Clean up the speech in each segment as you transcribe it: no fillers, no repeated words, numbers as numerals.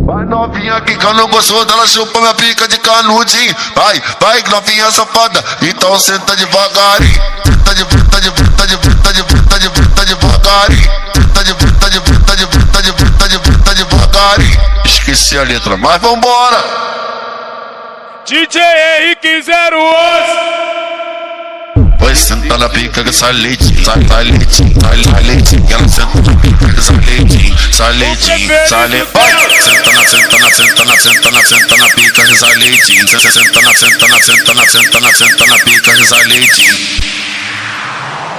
Vai novinha que não gostou dela, chupa minha pica de canudinho. Vai, vai novinha safada, então senta devagarinho. Senta de bruta, de bruta, de bruta, de bruta, de bruta devagarinho. Senta de bruta, de bruta, de bruta, de bruta, de bruta devagarinho. Esqueci a letra, mas vambora. DJ Henrique 011. Vai sentar na pica que sai leitinho, sai leitinho, sai leitinho. Ela senta na pica que sai leitinho, sai leitinho, sai leitinho. Vai, senta na, senta na, senta na, senta na, senta na pica que sai leitinho. Senta na, senta na, senta na, senta na, senta na pica que sai leitinho.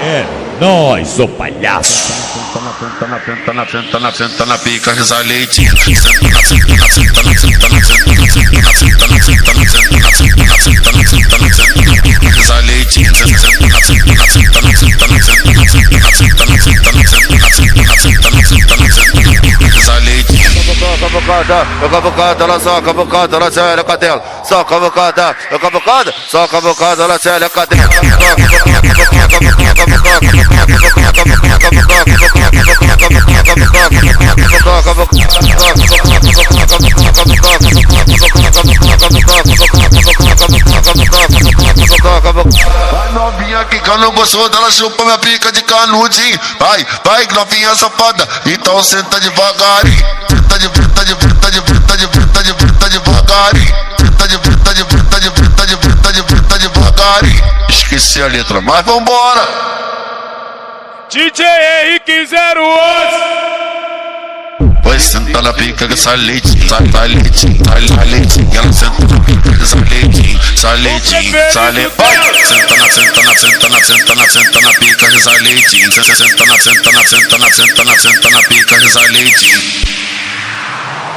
É nóis, ô palhaço. Senta na, senta na, senta na, senta na pica que sai leitinho. Senta na, senta na, senta na, senta na, senta na, senta na, senta na, senta na, senta na, senta na, senta na, senta na, senta na pica que sai leitinho. Senta na, senta na, senta na, senta na, senta na, senta na, senta na, senta na, senta na, senta na, senta na, senta na, senta na pica que sai leitinho. Cavucada, ela só cavucada, ela séria cadela. Só cavucada, só cavucada, ela séria cadela. Vai novinha que não gostou dela, chupa minha pica de canudinho. Vai, vai novinha safada, então senta devagarinho. Senta de bruta, de bruta, de bruta, de bruta, de bruta devagarinho. Senta de bruta, de bruta, de bruta, de bruta, de bruta devagarinho. Esqueci a letra, mas vambora. DJ Henrique 011. Vai sentar na pica que sai leitinho, sai leitinho, sai leitinho. Ela senta na pica que sai leitinho, sai leitinho, sai leitinho. Vai, senta na, senta na, senta na, senta na, senta na pica que sai leitinho. Senta na, senta na, senta na, senta na, senta na pica que sai leitinho.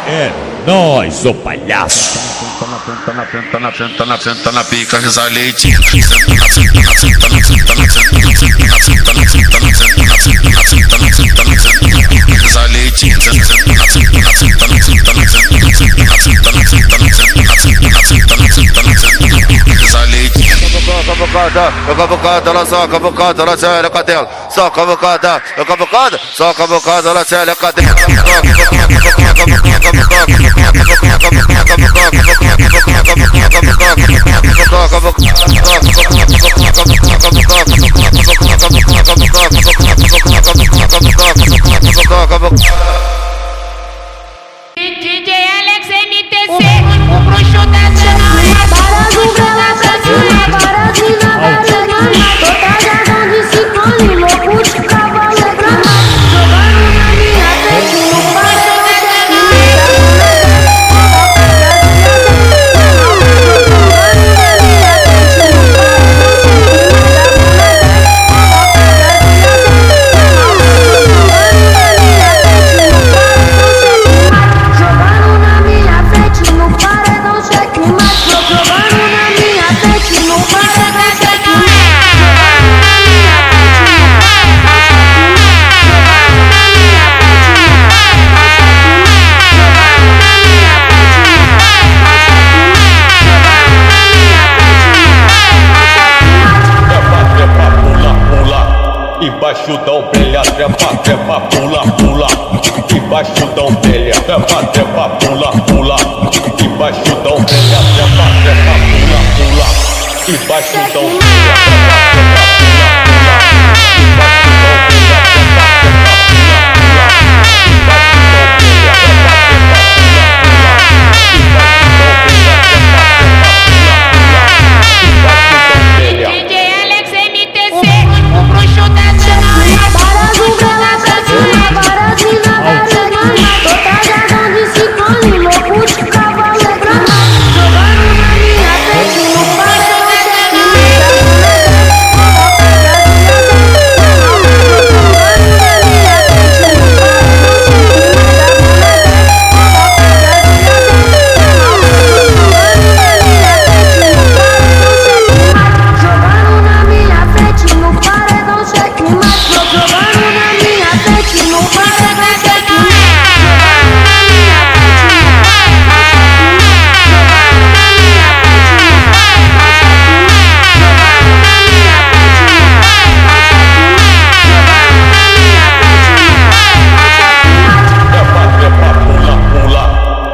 É nóis, ô palhaço. Senta na, senta na, senta na, senta na pica que sai leitinho. Senta na, senta na, senta na, senta na, senta na, senta na, senta na, senta na, senta na, senta na, senta na, senta na, senta na pica que sai leitinho. Senta na, senta na, senta na, senta na, senta na, senta na, senta na, senta na, senta na, senta na, senta na, senta na, senta na pica que sai leitinho. Cavucada, ela só cavucada, ela séria cadela. Só cavucada, só cavucada, ela séria cadela. DJ Alex MTC, o bruxo da zona. Para do bela pra cima, para de na semana. Toda jardim de ciclone, louco de cavalo é grana. Jogando na minha frente, no paredão Embaixo da ombelha, trepa, trepa, pula, pula. Embaixo da ombelha, trepa, trepa, pula, pula. Embaixo da ombelha, trepa, trepa, pula, pula. Embaixo da ombelha, trepa, trepa, pula, pula. Embaixo da ombelha, trepa, trepa, pula, pula. Embaixo da ombelha, DJ Alex MTC, o bruxo da zona. para do bela pra cima, para de na semana. Toda jardim de ciclone, louco de cavalo é grana. Jogando na minha frente, no paredão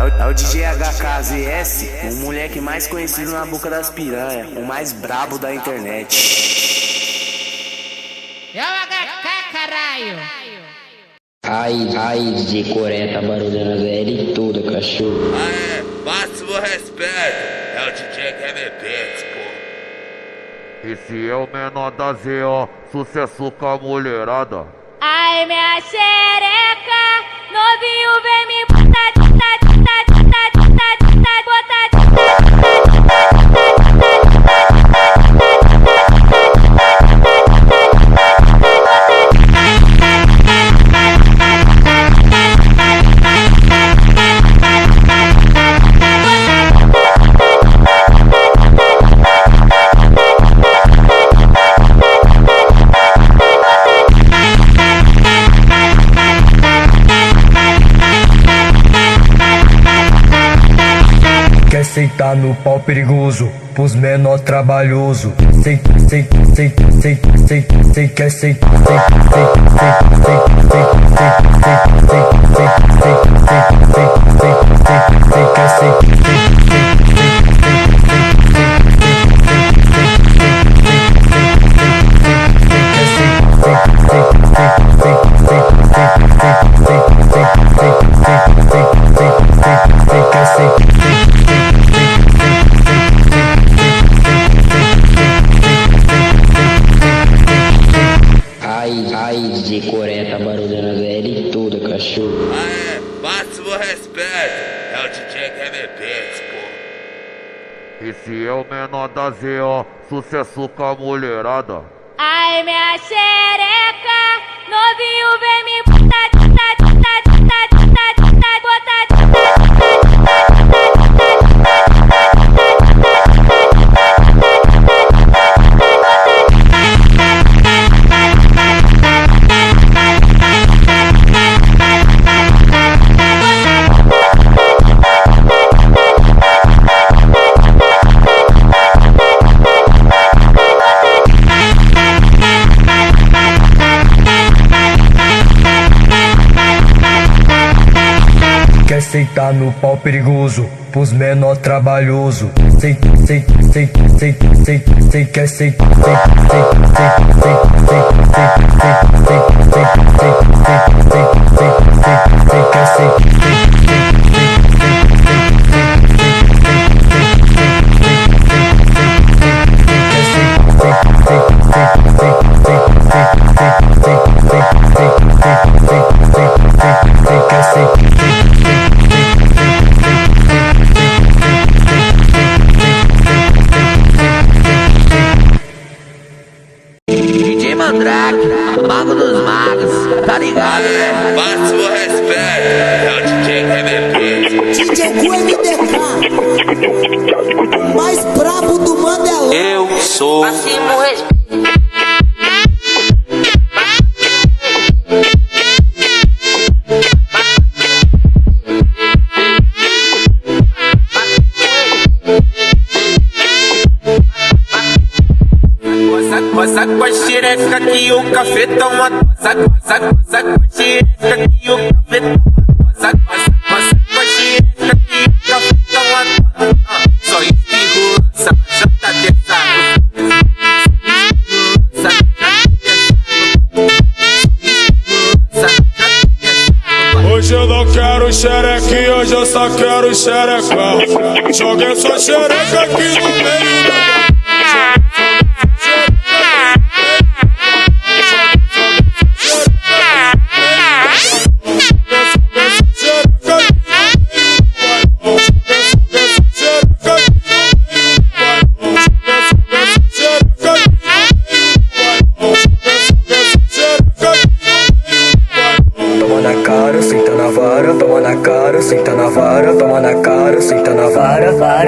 É o DJ HKZS, o moleque mais conhecido na boca das piranhas, o mais brabo da internet. É o HK, caralho. Ai, de coreta, barulhando velha e tudo, cachorro. Aê, máximo respeito. É o DJ KMPX, pô. Esse é o menor da ZO, sucesso com a mulherada. Ai, minha xereca, novinho vem me botar, Quer sentar no pau perigoso, pros menor trabalhoso. Quer Ai, de coreta, barulhando velha e tudo, cachorro. Aê, máximo respeito. É o DJ KMPX, pô. Esse é o menor da ZO, sucesso com a mulherada. ai, minha xereca, novinho vem me botar, Quer sentar no pau perigoso, pros menor trabalhoso. DJ Mandrake, mago dos magos, tá ligado, né? Máximo respeito. É o DJ KMPX. DJ QMDK, o mais brabo do Mandelão. Eu sou Máximo respeito. Roça com a xereca que o café toma. Roça com a xereca que o café toma. Roça com a xereca que o café toma. Só espirro, já tá desado. Hoje eu não quero xerequinha, hoje eu só quero xereca. Joguei sua xereca aqui no meio do bar. Toma na cara, senta na vara, toma na cara, senta na vara, toma na cara, senta na vara, vara.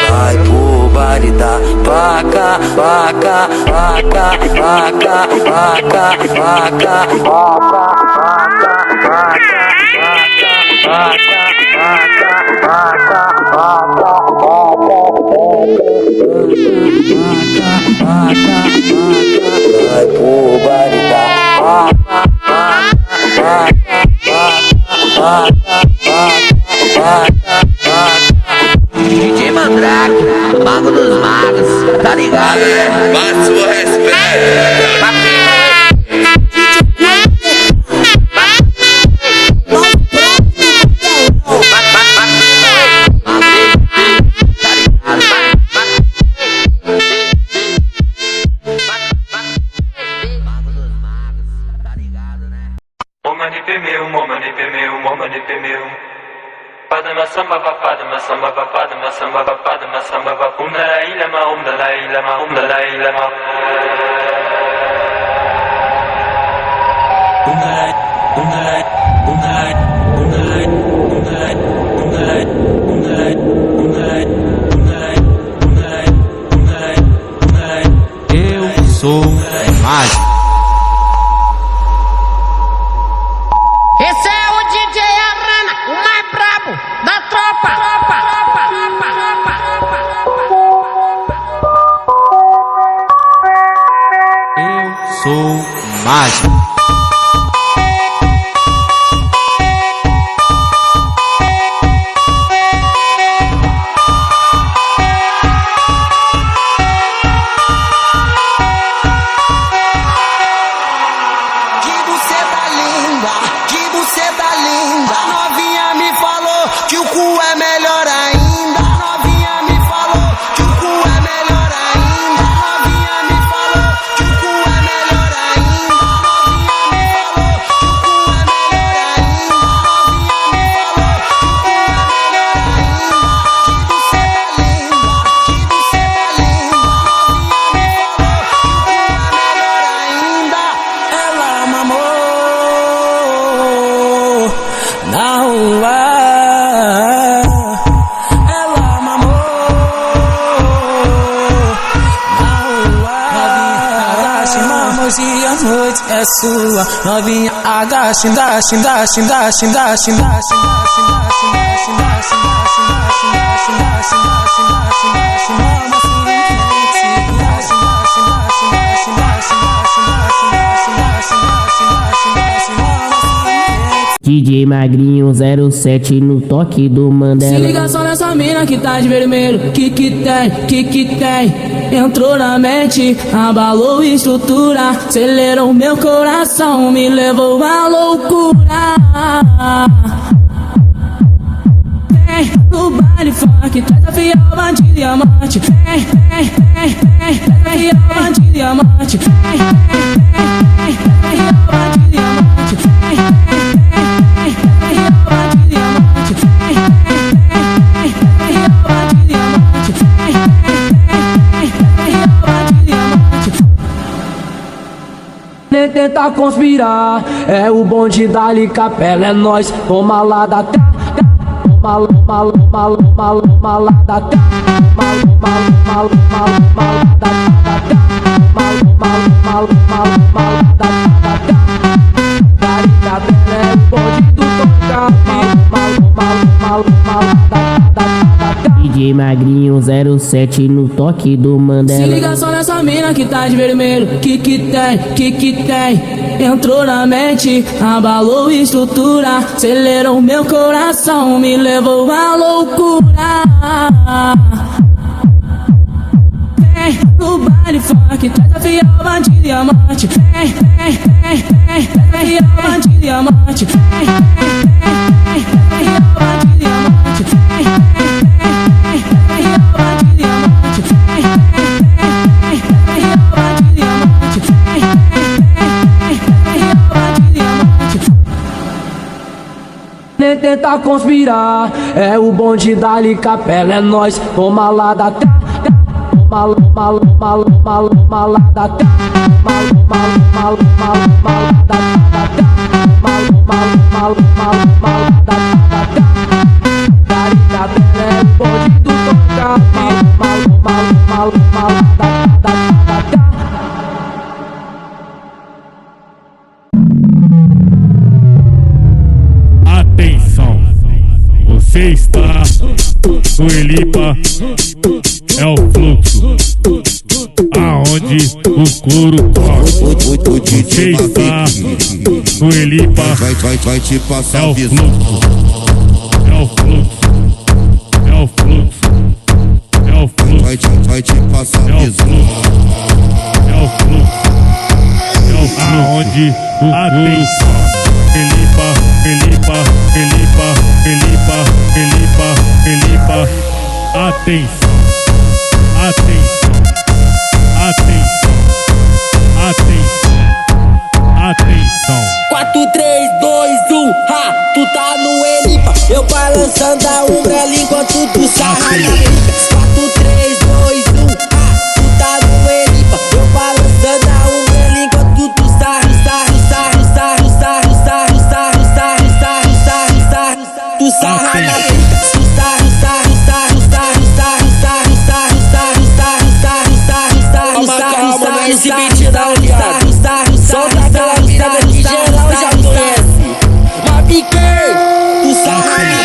vai pro baile da vaca, vaca. o baile DJ Mandrake, mago dos magos, tá ligado, né? Bate o respeito. Eu sou mágico. Esse é o DJ Arana, o mais brabo da tropa. Eu sou mágico. É sua novinha, agache, dache, dache, dache, dache, dache, dache, dache, dache, DJ Magrinho 07 no toque do Mandela. Se liga só nessa mina que tá de vermelho. Que tem? Entrou na mente, abalou a estrutura, acelerou meu coração, me levou à loucura. Vem no baile funk, traz a fiel bandido e amante. Vem, fiel bandido e amante. Vem, fiel bandido e amante. Nem tenta conspirar, é o bonde dali capela, é nós, toma lá da cá, toma lá da cá, DJ Magrinho 07 no toque do Mandela. Se liga só nessa mina que tá de vermelho. Que tem? Entrou na mente, abalou a estrutura, acelerou meu coração, me levou à loucura. Vem no baile funk, traz a fiel bandido e amante. Vem, fiel bandido e amante. Vem, fiel bandido e amante. Nem tenta conspirar, é o bonde dali capela, é nós, toma lá da cá, toma lá da cá, Atenção, você está no Elipa, é o fluxo, aonde o couro toca. DJ está no Elipa. Vai te passar o visão. É o fluxo. É o fluxo. É o fluxo. Vai te passar visão. É o fluxo. É o fluxo. Aonde atenção. Elipa, Elipa, Elipa, Elipa, Elipa, Elipa. Atenção. Atenção. Atenção. Atenção. Atenção. 4, 3, 2, 1, ha, tu tá no Elipa. Eu balançando a umbrella enquanto tu sarra na pica. 4, 3, 2, 1, ha, tu tá no Elipa. Eu balançando a umbrella enquanto tu sarra, sarra, sarra, sarra, sarra, sarra, sarra, sarra, sarra, sarra, sarra. Tu sarra na pica. Tu sarra, sarra, sarra, sarra, sarra, sarra, sarra, sarra, sarra, sarra, sarra, sarra, sarra, sarra, esse beat dá um viado. Solta aquela virada que geral já conhece. Mapiquei, tu sarra na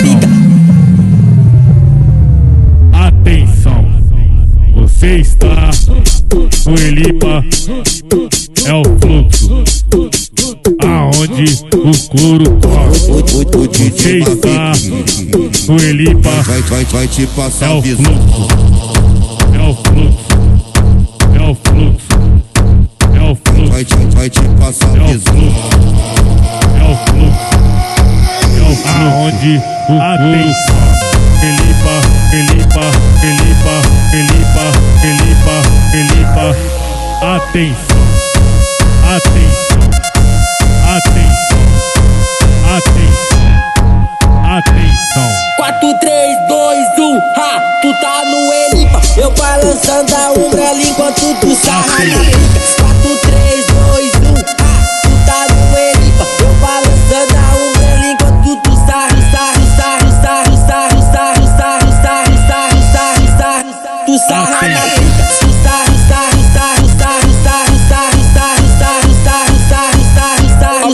pica. Atenção, você está no Elipa. É o fluxo, aonde o couro corre. O DJ está no Elipa. Vai te passar é o visão. Fluxo. É o fluxo. É o fluxo. É o fluxo. Vai te passar visão. É o fluxo. É o fluxo. Aonde o atenção. Elipa, Elipa, Elipa, Elipa, Elipa, Elipa. Atenção. Atenção, atenção, atenção, atenção. 4, 3, 2, 1, ha, tu tá no Elipa. Eu balançando a umbrella enquanto tu sarra na pica. 4, 3, 2, 1, ha, tu tá no Elipa. Eu balançando a umbrella enquanto tu sarra, sarra, sarra, sarra, sarra, sarra, sarra, sarra, sarra, sarra, sarra. Tu sarra na pica. Tu sarra, sarra, sarra, sarra, sarra, sarra, sarra, sarra, sarra,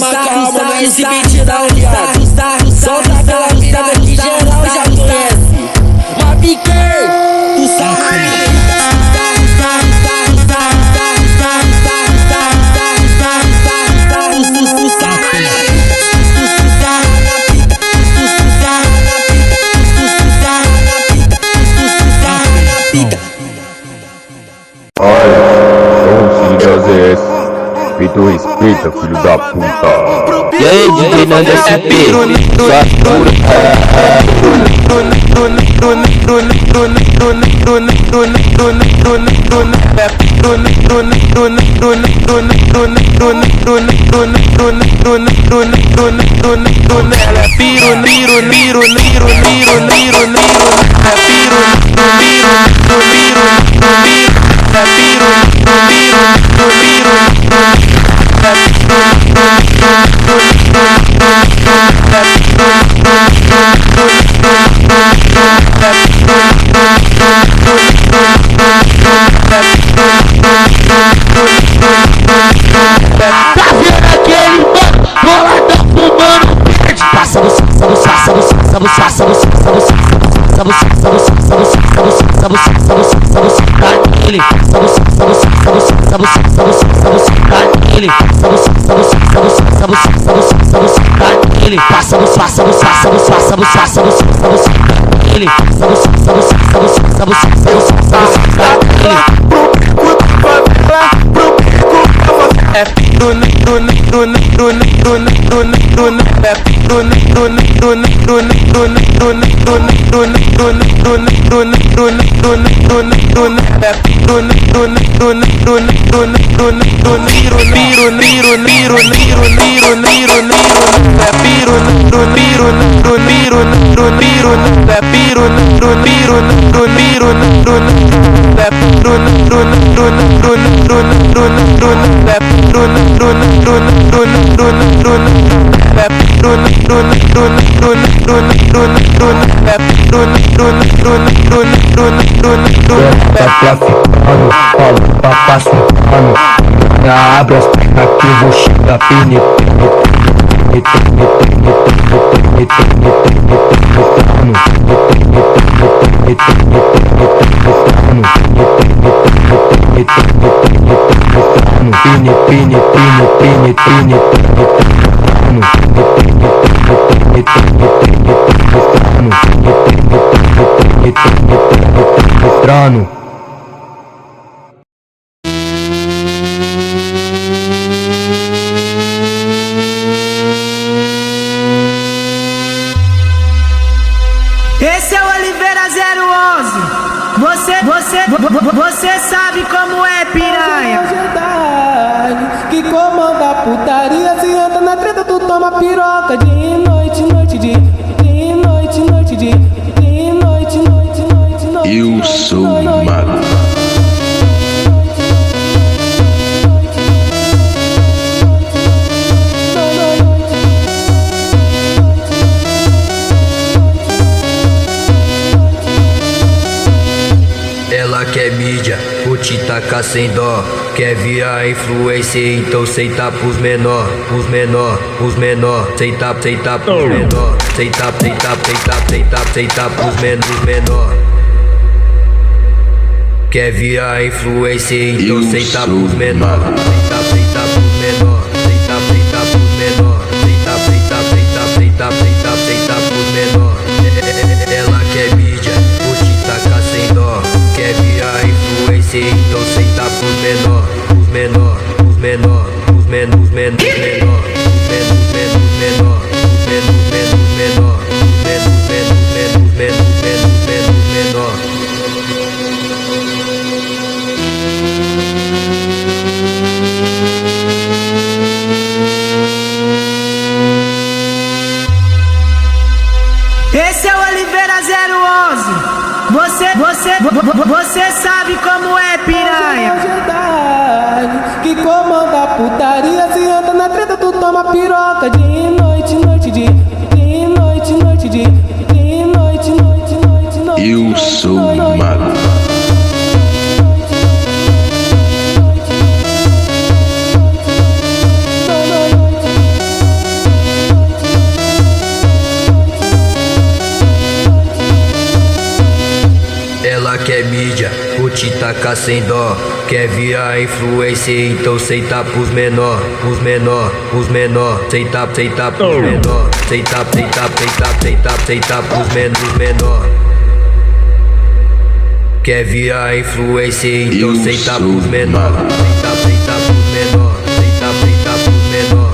sarra, sarra, sarra, esse beat dá um viado. Solta aquela virada que geral já conhece. Mapiquei, tu sarra na pica. Respeito, respeita, filho da puta. E aí, DJ Nando SP, Tá traficando, falo, tá passando. novinha, abre as pernas que eu vou chegar penetrando. Esse é o Oliveira 011. Você sabe como é, piranha. Que comanda a putaria, se anda na treta, tu toma piroca. De noite, noite, de noite, noite, de noite, noite, noite, noite. Eu sou o mago. Ela quer mídia, vou te tacar sem dó. Quer virar influencer, então senta pros menor, pros menor, pros menor. Senta pros menor, senta pros menor. Quer virar influencer, então senta pros menor. Senta pros menor, senta pros menor. Senta pros menor. Ela quer mídia, vou te tacar sem dó. Quer virar influencer, então senta pros menor, pros menor, pros menor, pros menor, pros menor, pros menor, Esse é o Oliveira 011. Você sabe como é, piranha. Que comanda a putaria, se anda na treta, tu toma piroca. De noite, noite, de noite, noite, de noite, noite, noite, noite. Eu sou o mago. Ela quer mídia, vou te tacar sem dó. Quer virar influencer, então senta pros menor, pros menor, pros menor. Senta pros menor, senta pros menor. Quer virar influencer, então senta pros menor. Senta pros menor, senta pros menor.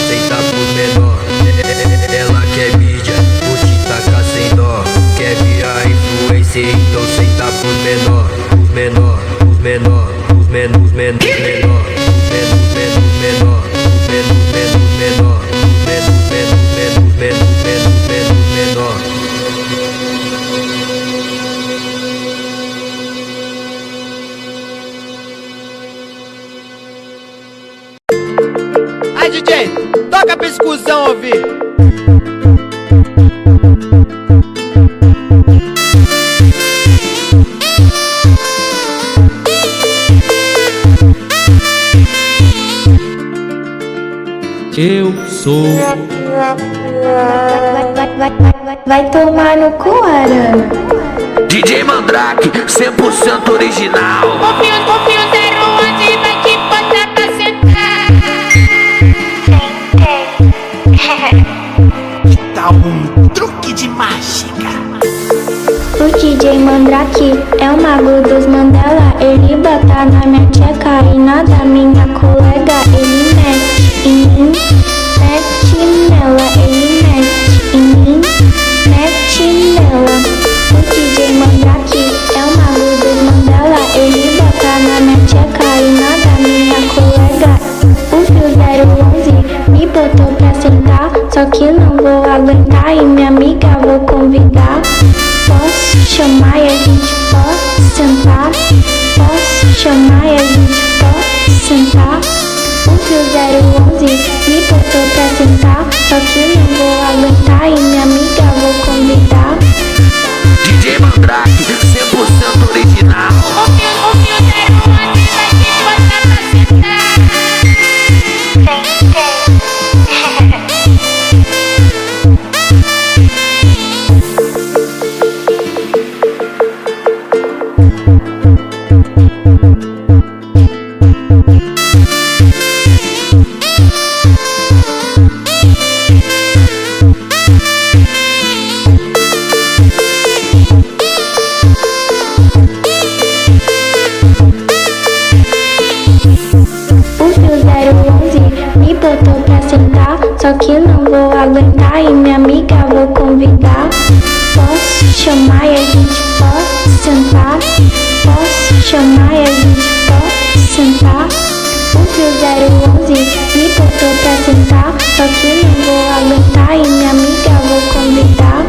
Senta pros menor. Ela quer mídia, vou te tacar sem dó. Quer virar influencer, então senta pros menor, pros menor, pros menor, pros menor, pros menor, pros menor, Aí, DJ, toca pra exclusão ouvir. Eu sou. Vai tomar no cu, aranha. DJ Mandrake, 100% original. Confio 011 vai te botar pra sentar. Dá um truque de mágica. O DJ Mandrake é o mago dos Mandela. Ele bota na minha tcheca e nada minha colega. Ele mete em mim, mete nela. Ele mete em mim, mete nela. O DJ Mandrake é o mago dos Mandela. Ele bota na minha tcheca e nada minha colega. O fio 011 me botou pra sentar, só que não vou aguentar e minha amiga vou convidar. Posso chamar e a gente pode sentar? Posso chamar e a gente pode sentar? O fio 011 me botou pra sentar, só que não vou aguentar e minha amiga vou convidar. DJ Mandrake, 100% original. O fio 011 vai botou pra sentar, só que não vou aguentar e minha amiga vou convidar. Posso chamar e a gente pode sentar? Posso chamar e a gente pode sentar? O Fio 011 me botou pra sentar, só que não vou aguentar e minha amiga vou convidar.